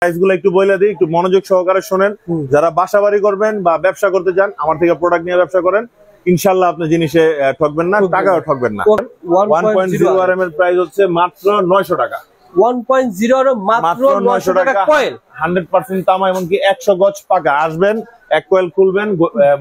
প্রাইসগুলো একটু বলে দিই, একটু মনোযোগ সহকারে শুনেন। যারা বাসা বাড়ি করবেন বা ব্যবসা করতে চান, আমার থেকে প্রোডাক্ট নিয়ে ব্যবসা করেন, ইনশাআল্লাহ আপনি জিনিসে ঠকবেন না, টাকাও ঠকবেন না। 1.0 RM এর প্রাইস হচ্ছে মাত্র 900 টাকা। 1.0 মাত্র 900 টাকা কয়েল, 100% তামা, এমনকি 100 গজ পাকা। আসবেন, এক কয়েল খুলবেন,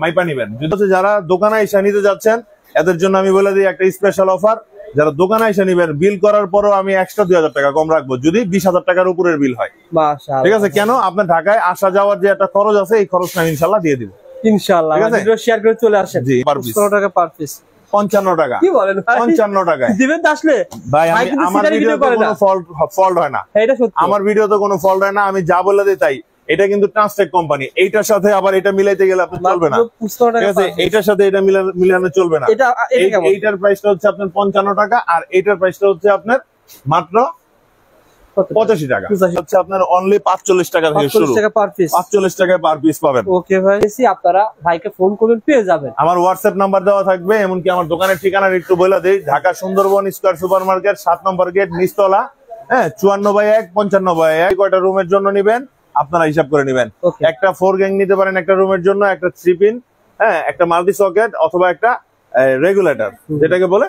মাইপা নিবেন। যারা দোকানে এসে নিতে যাচ্ছেন, এদের জন্য আমি বলে দিই একটা স্পেশাল অফার। যারা দোকানে এসে নিবেন, বিল করার পরও আমি এক্সট্রা 2000 টাকা কম রাখবো যদি 20,000 টাকার উপরের বিল হয়। মাশাআল্লাহ, ঠিক আছে? কেন? আপনার ঢাকায় আসা যাওয়ার যে একটা খরচ আছে, এই খরচটা আমি ইনশাআল্লাহ দিয়ে দিব। ইনশাআল্লাহ ভিডিও শেয়ার করে চলে আসেন। জি, পার পিস 15 টাকা পার পিস, 55 টাকা। কি বলেন ভাই? 55 টাকায় দিবেন তো আসলে ভাই। আমার ভিডিওতে কোনো ফল্ট হয় না, এটা সত্যি। আমার ভিডিওতে কোনো ফল্ট হয় না, আমি যা বলে দিই তাই। এটা কিন্তু ট্রান্সটেক কোম্পানি, এইটার সাথে আবার এটা মিলাইতে গেলে আপনি চলবে না। ঠিক আছে? এইটার সাথে এটা মিলানো চলবে না। এইটার প্রাইসটা হচ্ছে আপনার 55 টাকা, আর এইটার প্রাইসটা হচ্ছে আপনার মাত্র 85 টাকা। হচ্ছে আপনার অনলি 45 টাকা থেকে শুরু, 45 টাকায় পার পিস পাবেন। ওকে ভাই, আপনারা ভাইকে ফোন করবেন, পেয়ে যাবেন। আমার হোয়াটসঅ্যাপ নাম্বার দেওয়া থাকবে, এমনকি আমার দোকানের ঠিকানা একটু বলে দেই। Dhaka Sundarban square super market, 7 নম্বর গেট, নিচতলা। হ্যাঁ, 54/1 55/1। কয়টা রুমের জন্য নিবেন আপনারা হিসাব করে নিবেন। একটা 4 গ্যাং নিতে পারেন একটা রুমের জন্য, একটা 3 পিন, হ্যাঁ, একটা মাল্টি সকেট অথবা একটা রেগুলেটর যেটাকে বলে।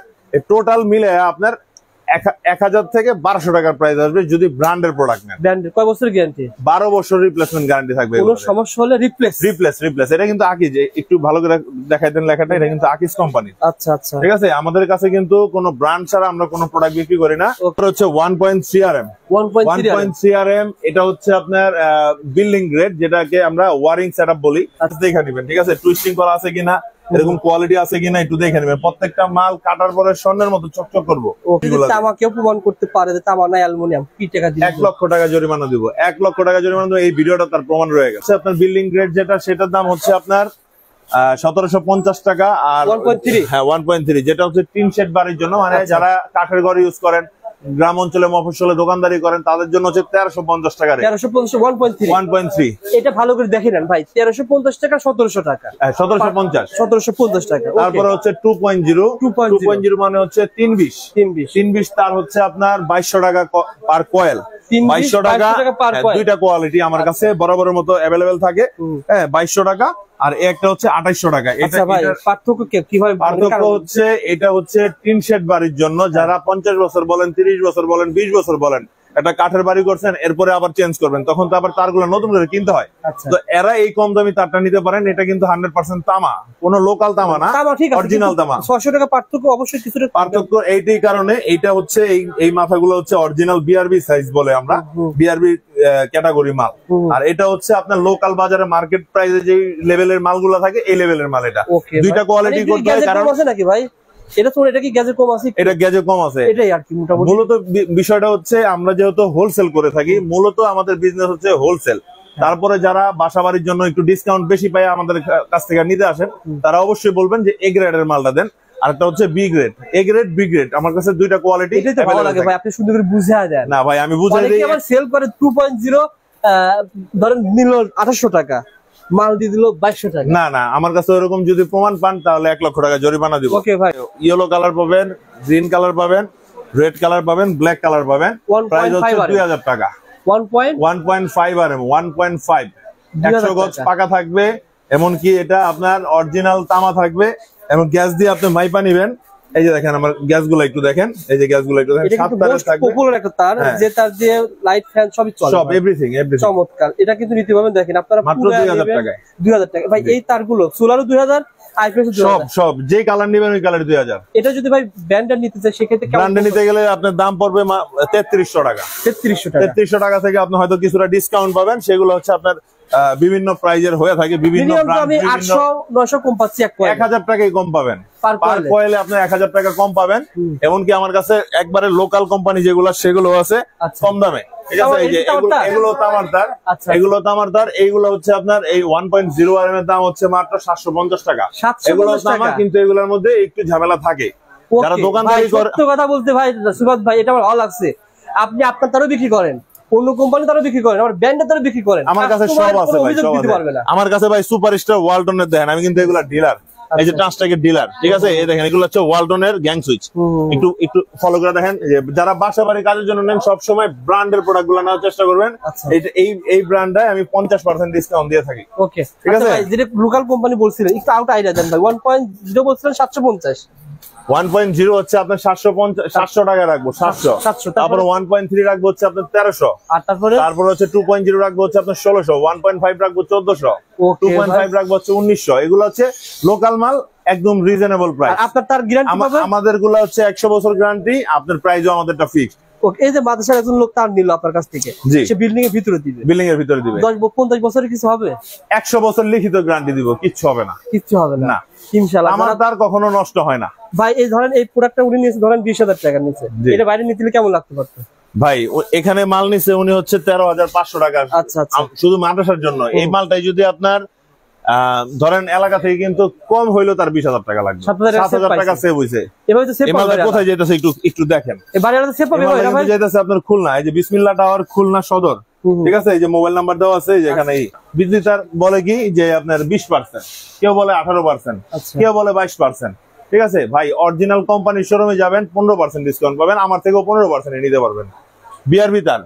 টোটাল মিলে আপনার 1000 থেকে 1200 টাকার প্রাইস আসবে যদি ব্র্যান্ডের প্রোডাক্ট নেন। ব্র্যান্ডের কয় বছর গ্যারান্টি? 12 বছর রিপ্লেসমেন্ট গ্যারান্টি থাকবে। কোনো সমস্যা হলে রিপ্লেস। এটা কিন্তু আকিজ, একটু ভালো করে দেখাই দেন লেখাটা, এটা কিন্তু আকিজ কোম্পানি। আচ্ছা আচ্ছা, ঠিক আছে? আমাদের কাছে কিন্তু কোনো ব্র্যান্ড ছাড়া আমরা কোনো প্রোডাক্ট বিক্রি করি না। এটা হচ্ছে 1.3 RM। 1.3 RM এটা হচ্ছে আপনার বিল্ডিং গ্রেড, যেটাকে আমরা ওয়ারিং সেটআপ বলি। দেখে নেবেন, ঠিক আছে? টুইস্টিং করা আছে কিনা, এরকম কোয়ালিটি আছে কিনা একটু দেখে নেবেন। প্রত্যেকটা মাল কাটার পরে স্বর্ণের মতো চকচক করবো। তামাকে প্রমাণ করতে পারে যে তামা নাই, অ্যালুমিনিয়াম, কি টাকা দিবেন? 1 লক্ষ টাকা জরিমানা দিব। 1 লক্ষ টাকা জরিমানা দিব। এই ভিডিওটা তার প্রমাণ রয়ে গেছে। আপনার বিল্ডিং গ্রেড যেটা, সেটার দাম হচ্ছে আপনার 1750 টাকা। আর 1.3, হ্যাঁ 1.3 যেটা হচ্ছে টিন শেড বাড়ির জন্য, মানে যারা কাঠের ঘর ইউজ করেন, গ্রাম অঞ্চলে মফস্বলে দোকানদারি করেন, তাদের জন্য হচ্ছে 1350 টাকা। 1.3 এটা ভালো করে দেখে নেন ভাই। 1350 টাকা, 1700 টাকা, 1750 টাকা। তারপরে হচ্ছে 2.0 মানে হচ্ছে 320 তার হচ্ছে আপনার 2200 টাকা পার কয়েল। 2200 টাকা দুইটা কোয়ালিটি আমার কাছে বরাবরের মতো অ্যাভেলেবেল থাকে। হ্যাঁ, 2200 টাকা। আর একটা হচ্ছে 2800 টাকা। পার্থক্য কিভাবে? পার্থক্য হচ্ছে এটা হচ্ছে টিন শেড বাড়ির জন্য, যারা 50 বছর বলেন, 30 বছর বলেন, 20 বছর বলেন, একটা কাঠের বাড়ি করছেন, এরপরে আবার চেঞ্জ করবেন, তখন তো আবার তারগুলো নতুন করে কিনতে হয়। তো এরা এই কম দামি তারটা নিতে পারেন। এটা কিন্তু 100% তামা, কোনো লোকাল তামা না, অরিজিনাল তামা। 600 টাকা পার্থক্য, অবশ্যই কিছুটা পার্থক্য এইটাই কারণে। এইটা হচ্ছে এই মাথাগুলো হচ্ছে অরিজিনাল বিআরবি সাইজ বলে আমরা, বিআরবি ক্যাটাগরি মাল। আর এটা হচ্ছে আপনার লোকাল বাজারে মার্কেট প্রাইসে যে লেভেলের মালগুলো থাকে, এই লেভেলের মাল। এটা দুইটা কোয়ালিটি করতে হয়। কারণ আছে নাকি ভাই? এটা কি গ্যাজে কম আছে? এটা গ্যাজে কম আছে, এটাই আর কি মোটামুটি। মূলত বিষয়টা হচ্ছে আমরা যেহেতু হোলসেল করে থাকি, মূলত আমাদের বিজনেস হচ্ছে হোলসেল। তারপরে যারা বাসা বাড়ির জন্য একটু ডিসকাউন্ট বেশি পায় আমাদের কাছ থেকে নিতে আসেন, তারা অবশ্যই বলবেন যে এ গ্রেডের মালটা দেন। আর একটা হচ্ছে B grade, A grade, B grade. আমার কাছে দুইটা কোয়ালিটি। এটাই ভালো লাগে ভাই, আপনি সুন্দর করে বুঝিয়ে দেন। না ভাই, আমি বুঝাই দিই। আবার সেল করে 2.0 ধরেন নিল 2800 টাকা, মাল দিয়ে দিল 2200 টাকা। না, আমার কাছে ওরকম যদি প্রমাণ পান তাহলে 1 লক্ষ টাকা জরিমানা দিব। ওকে ভাই। ইয়েলো কালার পাবেন, গ্রিন কালার পাবেন, রেড কালার পাবেন, ব্ল্যাক কালার পাবেন। প্রাইস হচ্ছে 2000 টাকা। 1.5 RM, 1.5 100 গজ পাকা থাকবে। এমনকি এটা আপনার অরিজিনাল তামা থাকবে, এবং গ্যাস দিয়ে আপনি মাইপা নিবেন। এই যে দেখেন আমার গ্যাসগুলো একটু দেখেন, এই যে গ্যাসগুলো একটু দেখেন, 7 তারের থাকবে। পপুলার একটা তার, যে তার দিয়ে লাইট ফ্যান সবই চলে, সব এভরিথিং। চমৎকার। এটা কিন্তু নিতে পারবেন, দেখেন আপনারা মাত্র 2000 টাকায়। 2000 টাকা ভাই। এই তারগুলো সোলারও 2000, সব যে কালার নেবেন ওই কালার 2000। এটা যদি ভাই ব্র্যান্ডের নিতে চাই, সেক্ষেত্রে ব্র্যান্ডে নিতে গেলে আপনার দাম পড়বে 3300 টাকা। 3300 টাকা থেকে আপনি হয়তো কিছুটা ডিসকাউন্ট পাবেন। সেগুলো হচ্ছে আপনার বিভিন্ন প্রাইজের হয়ে থাকে, বিভিন্ন ব্র্যান্ড। 800-900 কম পাচ্ছি, 1000 টাকাই কম পাবেন পার কয়েলে। আপনি 1000 টাকা কম পাবেন। এমনকি আমার কাছে একবারে লোকাল কোম্পানি যেগুলো, সেগুলো আছে কম দামে। ঠিক আছে? এই যে এগুলো তামার তার, এগুলো তামার তার। এইগুলো হচ্ছে আপনার এই 1.0 RM এর দাম হচ্ছে মাত্র 750 টাকা। এগুলো তামা, কিন্তু এগুলোর মধ্যে একটু ঝামেলা থাকে। যারা দোকানদারি করে, সত্য কথা বলতে ভাই সুবাদ ভাই, এটা আমার ভালো লাগছে। আপনি আপনার তারও বিক্রি করেন, অন্য কোম্পানি তারও বিক্রি করেন, আমার ব্র্যান্ডের তারও বিক্রি করেন। আমার কাছে সব আছে ভাই, সব আছে। আমার কাছে ভাই সুপারস্টার ওয়ালটনের দেখেন, আমি কিন্তু এগুলা ডিলার। এই যে ট্রান্সটেকের ডিলার, ঠিক আছে। এই দেখেন এগুলো হচ্ছে ওয়ালটনের গ্যাং সুইচ। একটু একটু ফলো করে দেখেন, যারা বাসা বাড়ি কাজের জন্য নেন সব সময় ব্র্যান্ডের প্রোডাক্ট গুলো নেওয়ার চেষ্টা করবেন। এই ব্র্যান্ডটায় আমি 50% ডিসকাউন্ট দিয়ে থাকি। ওকে, ঠিক আছে। যেটা লোকাল কোম্পানি বলছিলেন একটু আউট আইডিয়া দেন ভাই। 1.0 বলছিলেন 750, 1.0 হচ্ছে আপনার 700 টাকা রাখবো, 700। তারপরে 1.3 রাখবো হচ্ছে আপনার 1300, আর তারপরে হচ্ছে 2.0 রাখবো হচ্ছে আপনার 1600, 1.5 রাখবো 1400, 2.5 রাখবো হচ্ছে 1900। এগুলো হচ্ছে লোকাল মাল, একদম রিজনেবল প্রাইস। আপনার তার গ্যারান্টি পাবেন। আমাদের গুলো হচ্ছে 100 বছর গ্যারান্টি, আপনার প্রাইসও আমাদেরটা ফিক্সড। ওকে, এই যে মাদ্রাসার একজন লোক তার নিল আপনার কাছ থেকে, সে বিল্ডিং এর ভিতরে দিবে, বিল্ডিং এর ভিতরে দিবে 10-50 বছরের কিছু হবে? 100 বছর লিখিত গ্যারান্টি দিব, কিচ্ছু হবে না, কিচ্ছু হবে না ইনশাআল্লাহ। আমার তার কখনো নষ্ট হয় না ভাই। এই ধরেন এই প্রোডাক্টটা উনি নিয়েছে ধরেন 20,000 টাকা নিচে, এটা বাইরে নিতে কেমন লাগতে পারতো ভাই? এখানে মাল নিছে উনি হচ্ছে 13,500 টাকা। আচ্ছা আচ্ছা, শুধু মাদ্রাসার জন্য। এই মালটাই যদি আপনার ধরেন এলাকা থেকে কিন্তু কম হইলো তার 20,000 টাকা লাগবে, 7,000 টাকা সেভ হইছে। কোথায় যাইতেছে একটু দেখেন। যাইতেছে আপনার খুলনা, এই যে বিসমিল্লাহ টাওয়ার, খুলনা সদর, ঠিক আছে। এই যে মোবাইল নাম্বার দেওয়া আছে যেখানে। বিদ্যুৎ তার বলে কি যে আপনার 20%, কেউ বলে 18%, কেউ বলে 22%, ঠিক আছে ভাই। অরিজিনাল কোম্পানির শোরুমে যাবেন 15% ডিসকাউন্ট পাবেন, আমার থেকেও 15% নিতে পারবেন। বিআরবি তার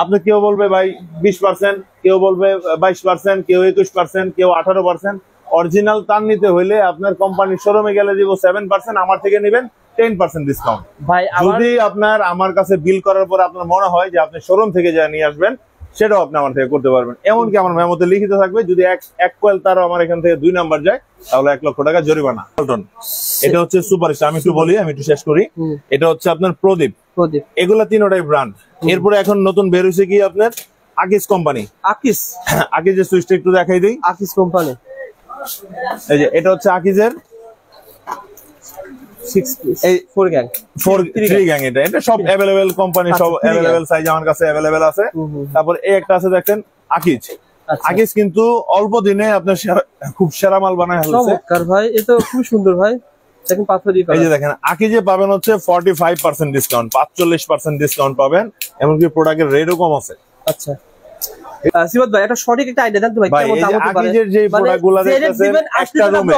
আপনি কেউ বলবে ভাই 20%, কেউ বলবে 22%, কেউ 21%, কেউ 18%। অরিজিনাল তার নিতে হইলে আপনার কোম্পানির শোরুমে গেলে দিব 7%, আমার থেকে নেবেন 10% ডিসকাউন্ট। যদি আপনার আমার কাছে বিল করার পর আপনার মনে হয় যে আপনি শোরুম থেকে যা নিয়ে আসবেন, সেটাও আপনি আমার থেকে করতে পারবেন। এমনকি আমার মেমোতে লিখিত থাকবে যদি এক কোয়েল তারও আমার এখান থেকে 2 নাম্বার যায়, তাহলে 1 লক্ষ টাকা জরিমানা। এটা হচ্ছে সুপারস্টার, আমি একটু শেষ করি। এটা হচ্ছে আপনার প্রদীপ। এগুলা তিনটাই ব্র্যান্ড। এরপরে এখন নতুন বের হয়েছে কি আপনার আকিস কোম্পানি। আকিজের সুইচটা একটু দেখাই দিই। আকিস কোম্পানি, এই যে এটা হচ্ছে আকিজের 4 গ্যাং, 3 গ্যাং। এটা সব अवेलेबल কোম্পানি, সব अवेलेबल সাইজ আমার কাছে अवेलेबल আছে। তারপর এই একটা আছে দেখেন আকিজ। আকিজ কিন্তু অল্প দিনে আপনার খুব সেরা মাল বানায় হচ্ছে। চমৎকার ভাই, এটা খুব সুন্দর ভাই। দেখেন পাথরি এই যে দেখেন আকিজে পাবেন হচ্ছে 45% ডিসকাউন্ট, 45% ডিসকাউন্ট পাবেন। এমনকি প্রোডাক্টের রেটও কম আছে। আচ্ছা সিবাত ভাই, এটা সঠিক একটা আইডিয়া দেন তো ভাই, কেমন দাম হতে পারে? আকিজের যে প্রোডাক্টগুলো দেখতেছেন একটা রুমে,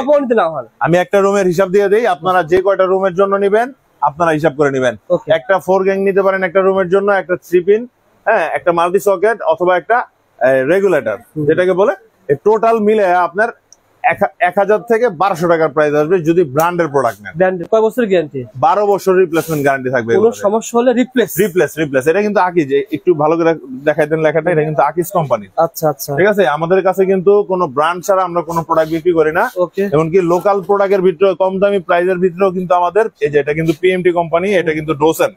আমি একটা রুমের হিসাব দিয়ে দেই। আপনারা যে কয়টা রুমের জন্য নেবেন আপনারা হিসাব করে নেবেন। একটা 4 গ্যাং নিতে পারেন একটা রুমের জন্য, একটা 3 পিন, হ্যাঁ, একটা মাল্টি সকেট অথবা একটা রেগুলেটর যেটাকে বলে। টোটাল মিলে আপনার 1000 থেকে 1200 টাকার প্রাইস আসবে যদি ব্র্যান্ডের প্রোডাক্ট নেন। ব্র্যান্ডের কয় বছর গ্যারান্টি? 12 বছর রিপ্লেসমেন্ট গ্যারান্টি থাকবে। কোনো সমস্যা হলে রিপ্লেস। এটা কিন্তু আকিজ, একটু ভালো করে দেখাই দেন লেখাটা, এটা কিন্তু আকিজ কোম্পানি। আচ্ছা আচ্ছা, ঠিক আছে। আমাদের কাছে কিন্তু কোনো ব্র্যান্ড ছাড়া আমরা কোনো প্রোডাক্ট বিক্রি করি না। এমনকি লোকাল প্রোডাক্টের ভিতরে কম দামি প্রাইসের ভিতরেও কিন্তু আমাদের এই যে এটা কিন্তু পিএমটি কোম্পানি, এটা কিন্তু ডোসেন,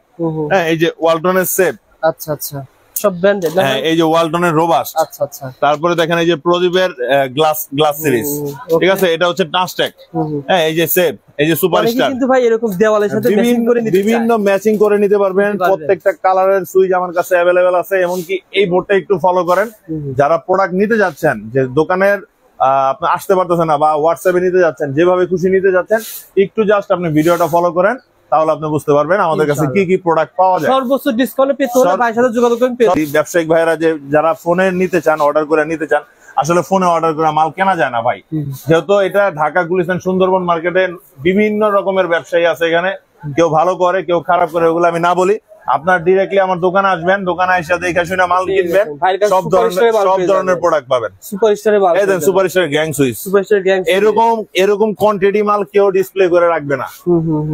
হ্যাঁ, এই যে ওয়ালটনের সেফ। আচ্ছা আচ্ছা, সব ব্র্যান্ডেড। হ্যাঁ, এই যে ওয়ালটনের রোবাস্ট। আচ্ছা আচ্ছা। তারপরে দেখেন এই যে প্রদীপের গ্লাস সিরিজ, ঠিক আছে। এটা হচ্ছে ট্রান্সটেক। হ্যাঁ, এই যে সেফ, এই যে সুপারস্টার। কিন্তু ভাই এরকম দেওয়ালের সাথে বিভিন্ন ম্যাচিং করে নিতে পারবেন। প্রত্যেকটা কালারের সুইচ আমার কাছে अवेलेबल আছে। এমনকি এই বোর্ডটা একটু ফলো করেন। যারা প্রোডাক্ট নিতে যাচ্ছেন, যে দোকানের আপনি আসতে পারতেছেন না বা হোয়াটসঅ্যাপে নিতে যাচ্ছেন, যেভাবে খুশি নিতে যাচ্ছেন, একটু জাস্ট আপনি ভিডিওটা ফলো করেন, তাহলে আপনি বুঝতে পারবেন আমাদের কাছে কি কি প্রোডাক্ট পাওয়া যায়। সর্বোচ্চ ডিসকাউন্টে পেতে হলে ভাইয়ের সাথে যোগাযোগ করুন। ব্যবসায়িক ভাইরা যারা ফোনে নিতে চান, অর্ডার করে নিতে চান, আসলে ফোনে অর্ডার করে মাল কেনা যায় না ভাই। যেহেতু এটা ঢাকা গুলিস্তান সুন্দরবন মার্কেটে বিভিন্ন রকমের ব্যবসায়ী আছে এখানে, কেউ ভালো করে কেউ খারাপ করে, ওগুলো আমি না বলি। আপনার ডিরেক্টলি আমার দোকানে আসবেন, দোকানে এসে দেখে শুনে মাল কিনবেন, সব ধরনের প্রোডাক্ট পাবেন। সুপারস্টার গ্যাং সুইচ, এরকম কোয়ান্টিটি মাল কেউ ডিসপ্লে করে রাখবে না।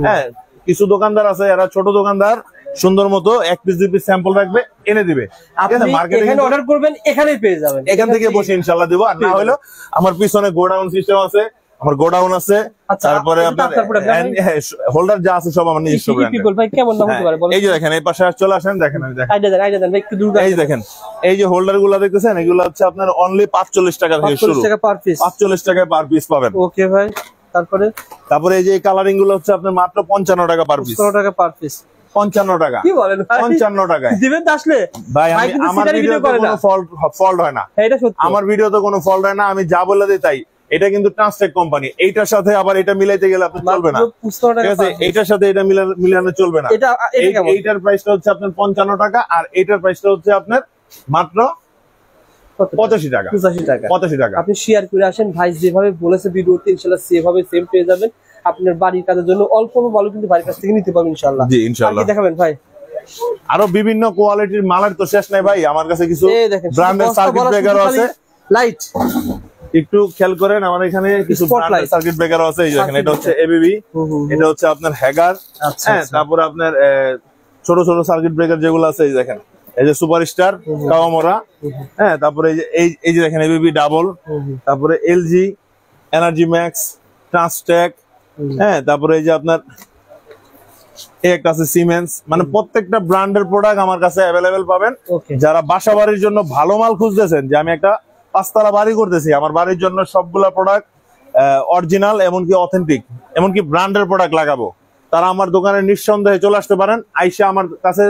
হ্যাঁ, কিছু দোকানদার আছে, এরা ছোট দোকানদার, সুন্দর মতো 1 পিস 2 পিস স্যাম্পল রাখবে, এনে দিবে। এখানে অর্ডার করবেন, এখানেই পেয়ে যাবেন, এখান থেকে বসে ইনশাআল্লাহ দিব। আর না হলো আমার পিছনে গোডাউন সিস্টেম আছে, আমার গোডাউন আছে। তারপরে আপনার হোল্ডার যা আছে সব আমার নিজস্ব ব্র্যান্ড। এই যে দেখেন, এই পাশে চলে আসেন, দেখেন আমি দেখেন, এই দেখেন এই যে হোল্ডার গুলা দেখতেছেন, এগুলো হচ্ছে আপনার অনলি 45 টাকা থেকে শুরু, 45 টাকায় পার পিস পাবেন। ওকে ভাই, তারপরে এই যে কালারিং গুলো হচ্ছে আপনার মাত্র 55 টাকা পার পিস। 55 টাকা, কি বলেন? 55 টাকায় দিবেন আসলে ভাই। আমার ভিডিওতে কোনো ফল্ট হয় না, এটা সত্যি। আমার ভিডিওতে কোনো ফল্ট হয় না, আমি যা বলে দিই তাই। এটা কিন্তু ট্রান্সটেক কোম্পানি, এইটার সাথে আবার এটা মিলাইতে গেলে আপনার চলবে না, ঠিক আছে। এইটার সাথে এটা মিলানো চলবে না। এইটার প্রাইসটা হচ্ছে আপনার 55 টাকা, আর এইটার প্রাইসটা হচ্ছে আপনার মাত্র 85 টাকা 85 টাকা 85 টাকা। আপনি শেয়ার করে আসেন ভাই, যেভাবে বলেছে ভিডিওতে ইনশাআল্লাহ সেভাবে সেম পেয়ে যাবেন। আপনার বাড়ির কাজের জন্য অল্প ভালো কিন্তু বাড়ির কাছ থেকে নিতে পারবেন ইনশাআল্লাহ। জি ইনশাআল্লাহ। কি দেখাবেন ভাই? আরো বিভিন্ন কোয়ালিটির মালের তো শেষ নাই ভাই, আমার কাছে কিছু ব্র্যান্ডের সার্কিট ব্রেকারও আছে। লাইট একটু খেয়াল করেন, আমার এখানে কিছু ব্র্যান্ডের সার্কিট ব্রেকারও আছে। এই দেখেন, এটা হচ্ছে এবিবি, এটা হচ্ছে আপনার হ্যাগার। হ্যাঁ, তারপরে আপনার ছোট ছোট সার্কিট ব্রেকার যেগুলো আছে, এই দেখেন, এই যে সুপারস্টার, কাওয়ামোরা। হ্যাঁ, তারপরে এই যে দেখেন এবিবি ডাবল, তারপরে এলজি, এনার্জি ম্যাক্স, ট্রান্সটেক। হ্যাঁ, তারপরে এই যে আপনার একটা আছে সিমেন্স। মানে প্রত্যেকটা ব্র্যান্ডের প্রোডাক্ট আমার কাছে অ্যাভেলেবেল পাবেন। যারা বাসা বাড়ির জন্য ভালো মাল খুঁজতেছেন, যে আমি একটা 5 তলা বাড়ি করতেছি, আমার বাড়ির জন্য সবগুলা প্রোডাক্ট অরিজিনাল, এমনকি অথেন্টিক, এমনকি ব্র্যান্ডের প্রোডাক্ট লাগাবো, তারা আমার দোকানে নিঃসন্দেহে চলে আসতে পারেন। আইসা আমার কাছে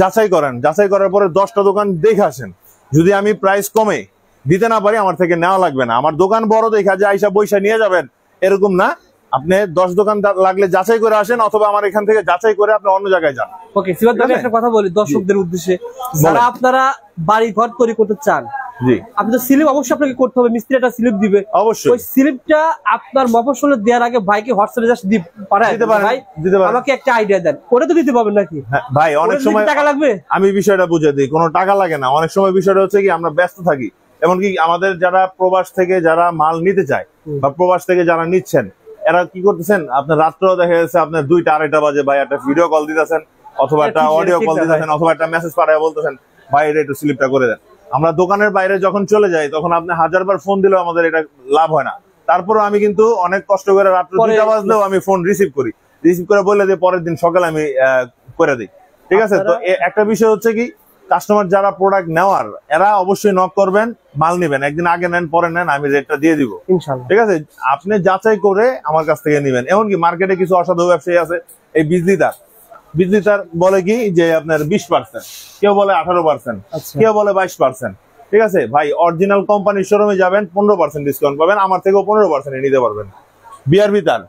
যাচাই করেন, যাচাই করার পরে 10টা দোকান দেখে আসেন। যদি আমি প্রাইস কমে দিতে না পারি, আমার থেকে নেওয়া লাগবে না। আমার দোকান বড় দেখা যে আইসা বইসা নিয়ে যাবেন এরকম না, আপনি 10 দোকান লাগলে যাচাই করে আসেন, অথবা আমার এখান থেকে যাচাই করে আপনি অন্য জায়গায় যান। ওকে সিবাত ভাই, একটা কথা বলি দর্শকদের উদ্দেশ্যে, যারা আপনারা বাড়ি ঘর তৈরি করতে চান, জি, আপনি তো স্লিপ অবশ্যই আপনাকে করতে হবে, মিস্ত্রি একটা স্লিপ দিবে অবশ্যই। ওই স্লিপটা আপনার মফস্বলে দেওয়ার আগে ভাইকে হোয়াটসঅ্যাপে জাস্ট দিতে পারেন। ভাই আমাকে একটা আইডিয়া দেন, ওটা তো দিতে পারবেন নাকি? ভাই অনেক সময় টাকা লাগবে, আমি বিষয়টা বুঝে দিই, কোনো টাকা লাগে না। অনেক সময় বিষয়টা হচ্ছে কি, আমরা ব্যস্ত থাকি। এমনকি আমাদের যারা প্রবাস থেকে যারা মাল নিতে চায়, বা প্রবাস থেকে যারা নিচ্ছেন, এরা কি করতেছেন, আপনার রাত্রেও দেখা যাচ্ছে আপনার 2টা 2:30 বাজে ভাই একটা ভিডিও কল দিতেছেন, অথবা একটা অডিও কল দিতেছেন, অথবা একটা মেসেজ পাঠায় বলতেছেন ভাই এটা একটু স্লিপটা করে দেন। আমরা দোকানের বাইরে যখন চলে যাই, তখন আপনি 1000বার ফোন দিলেও আমাদের এটা লাভ হয় না। তারপরে আমি কিন্তু অনেক কষ্ট করে রাত্রে 2টা বাজলেও আমি ফোন রিসিভ করে বলে দিয়ে পরের দিন সকালে আমি করে দিই। ঠিক আছে? তো একটা বিষয় হচ্ছে কি, কাস্টমার যারা প্রোডাক্ট নেওয়ার, এরা অবশ্যই নক করবেন, মাল নিবেন, একদিন আগে নেন পরে নেন, আমি রেটটা দিয়ে দিব ইনশাআল্লাহ। ঠিক আছে? আপনি যাচাই করে আমার কাছ থেকে নিবেন। এমনকি মার্কেটে কিছু অসাধু ব্যবসায়ী আছে, এই বিজলিতার বলে কি যে আপনার 20%, কেউ বলে 18%, কেউ বলে 22%। ঠিক আছে ভাই, অরিজিনাল কোম্পানির শোরুমে যাবেন, 15% ডিসকাউন্ট পাবেন, আমার থেকেও 15% নিতে পারবেন। বিআরবি তার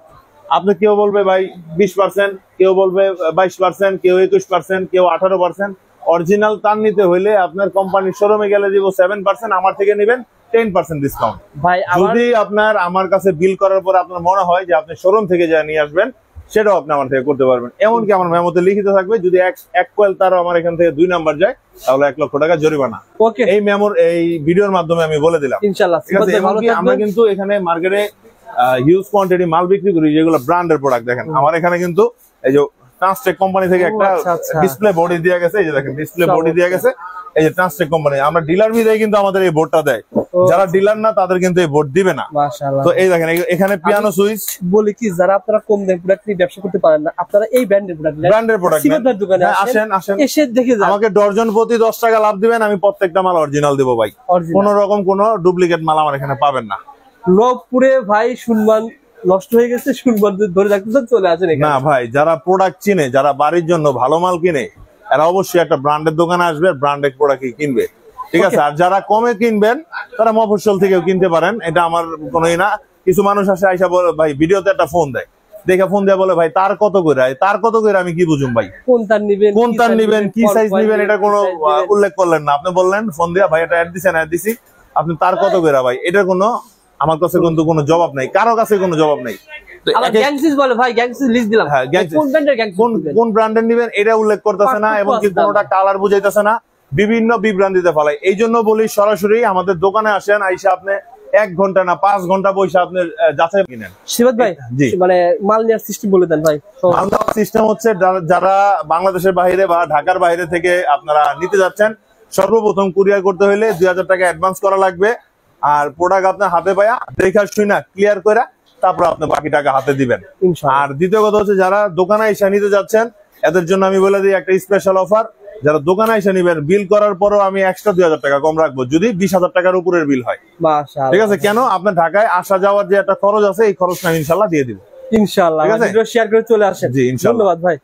আপনি কেউ বলবে ভাই 20%, কেউ বলবে 22%, কেউ 21%, কেউ 18%। অরিজিনাল তার নিতে হইলে আপনার কোম্পানির শোরুমে গেলে দিব 7%, আমার থেকে নেবেন 10% ডিসকাউন্ট। ভাই যদি আপনার আমার কাছে বিল করার পর আপনার মনে হয় যে আপনি শোরুম থেকে যা নিয়ে আসবেন, সেটাও আপনি আমার থেকে করতে পারবেন। এমনকি আমার মেমোতে লিখিত থাকবে, যদি এক কোয়েল তারও আমার এখান থেকে 2 নাম্বার যায়, তাহলে 1 লক্ষ টাকা জরিমানা। এই মেমোর এই ভিডিওর মাধ্যমে আমি বলে দিলাম ইনশাআল্লাহ। ঠিক আছে? এমনকি আমরা কিন্তু এখানে মার্কেটে হিউজ কোয়ান্টিটি মাল বিক্রি করি, যেগুলো ব্র্যান্ডের প্রোডাক্ট। দেখেন আমার এখানে কিন্তু এই যে ট্রান্সটেক কোম্পানি থেকে একটা ডিসপ্লে বডি দিয়ে গেছে, এই যে দেখেন ডিসপ্লে বডি দিয়ে গেছে, এই যে ট্রান্সটেক কোম্পানি। আমরা ডিলার ভিত্তিতে কিন্তু আমাদের এই বোর্ডটা দেয়, যারা ডিলার না তাদের কিন্তু এই বোর্ড দিবে না। মাশাআল্লাহ। তো এই দেখেন এখানে পিয়ানো সুইচ। বলি কি, যারা আপনারা কম দামে প্রোডাক্ট নিয়ে ব্যবসা করতে পারেন না, আপনারা এই ব্র্যান্ডের প্রোডাক্ট সিগন্যার দোকানে আসেন, এসে দেখে যান। আমাকে ডর্জন প্রতি 10 টাকা লাভ দিবেন, আমি প্রত্যেকটা মাল অরিজিনাল দেব ভাই। কোনো রকম কোনো ডুপ্লিকেট মাল আমার এখানে পাবেন না। রংপুরে ভাই সুনমান নষ্ট হয়ে গেছে, সুনমান ধরে রাখতেছেন, চলে আসেন এখানে। না ভাই, যারা প্রোডাক্ট চিনে, যারা বাড়ির জন্য ভালো মাল কিনে, এরা অবশ্যই একটা ব্র্যান্ডের দোকানে আসবে, ব্র্যান্ডেড প্রোডাক্টই কিনবে। ঠিক আছে? আর যারা কমে কিনবেন, তারা মফস্বল থেকেও কিনতে পারেন, এটা আমার কোনোই না। কিছু মানুষ আসে আইসা বলে ভাই, ভিডিওতে একটা ফোন দেয়, দেখে ফোন দিয়ে বলে ভাই তার কত করে, আমি কি বুঝুম ভাই, কোন তার নিবেন, কি সাইজ নিবেন, এটা কোনো উল্লেখ করলেন না। আপনি বললেন ফোন দিয়া ভাই এটা অ্যাড দিছি, আপনি তার কত করে ভাই, এটা কোনো আমার কাছে কিন্তু কোনো জবাব নাই, কারো কাছে কোনো জবাব নাই। কোন ব্র্যান্ডের নিবেন এটা উল্লেখ করতেছে না, এবং কি কোনটা কালার বুঝাইতেছে না, বিভিন্ন বিভ্রান্তিতে ফেলায়। এই জন্য বলি সরাসরি আমাদের দোকানে আসেন, আইসা আপনি 1 ঘন্টা না 5 ঘন্টা বসে আপনি যাচাই কিনেন। শিবাত ভাই, মানে মাল নেওয়ার সিস্টেম বলে দেন ভাই। মাল নেওয়ার সিস্টেম হচ্ছে, যারা বাংলাদেশের বাইরে বা ঢাকার বাইরে থেকে আপনারা নিতে যাচ্ছেন, সর্বপ্রথম কুরিয়ার করতে হলে 2000 টাকা অ্যাডভান্স করা লাগবে। আর প্রোডাক্ট আপনার হাতে পায়া দেখা শুনা ক্লিয়ার করে তারপর আপনি বাকি টাকা হাতে দিবেন। আর দ্বিতীয় কথা হচ্ছে, যারা দোকানে এসে নিতে যাচ্ছেন, এদের জন্য আমি বলে দিই একটা স্পেশাল অফার। যারা দোকানে এসে নিবেন, বিল করার পরও আমি এক্সট্রা 2000 টাকা কম রাখবো, যদি 20,000 টাকার উপরের বিল হয়। ঠিক আছে? কেন, আপনার ঢাকায় আসা যাওয়ার যে একটা খরচ আছে, এই খরচটা ইনশাল্লাহ দিয়ে দিব ইনশাল্লাহ। শেয়ার করে চলে আসেন। জি ইনশাল্লাহ। ধন্যবাদ ভাই।